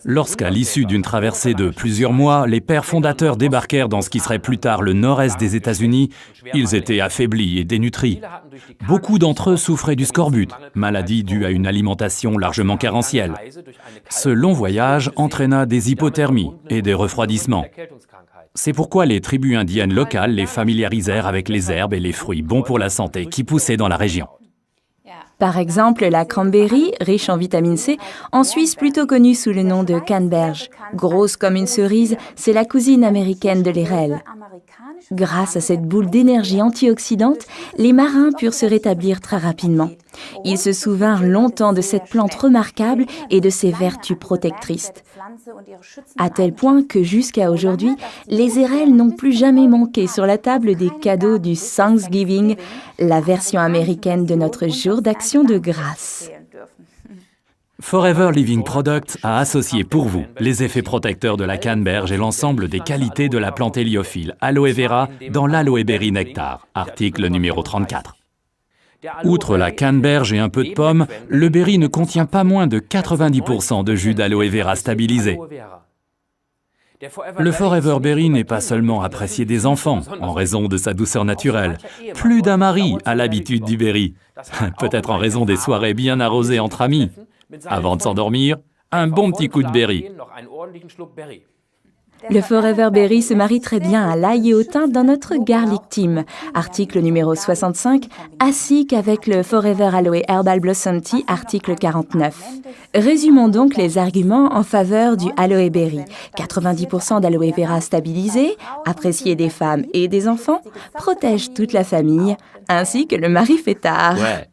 Lorsqu'à l'issue d'une traversée de plusieurs mois, les pères fondateurs débarquèrent dans ce qui serait plus tard le nord-est des États-Unis, ils étaient affaiblis et dénutris. Beaucoup d'entre eux souffraient du scorbut, maladie due à une alimentation largement carentielle. Ce long voyage entraîna des hypothermies et des refroidissements. C'est pourquoi les tribus indiennes locales les familiarisèrent avec les herbes et les fruits bons pour la santé qui poussaient dans la région. Par exemple, la cranberry, riche en vitamine C, en Suisse plutôt connue sous le nom de canneberge. Grosse comme une cerise, c'est la cousine américaine de l'érel. Grâce à cette boule d'énergie antioxydante, les marins purent se rétablir très rapidement. Ils se souvinrent longtemps de cette plante remarquable et de ses vertus protectrices. À tel point que jusqu'à aujourd'hui, les érels n'ont plus jamais manqué sur la table des cadeaux du Thanksgiving, la version américaine de notre jour d'action de grâce. Forever Living Products a associé pour vous les effets protecteurs de la canneberge et l'ensemble des qualités de la plante héliophile aloe vera dans l'Aloe Berry Nectar, article numéro 34. Outre la canneberge et un peu de pomme, le berry ne contient pas moins de 90% de jus d'aloe vera stabilisé. Le Forever Berry n'est pas seulement apprécié des enfants, en raison de sa douceur naturelle. Plus d'un mari a l'habitude du berry, peut-être en raison des soirées bien arrosées entre amis. Avant de s'endormir, un bon petit coup de berry. Le Forever Berry se marie très bien à l'ail et au thym dans notre Garlic Team, article numéro 65, ainsi qu'avec le Forever Aloe Herbal Blossom Tea, article 49. Résumons donc les arguments en faveur du Aloe Berry. 90% d'aloe vera stabilisé, apprécié des femmes et des enfants, protège toute la famille, ainsi que le mari fêtard. Ouais.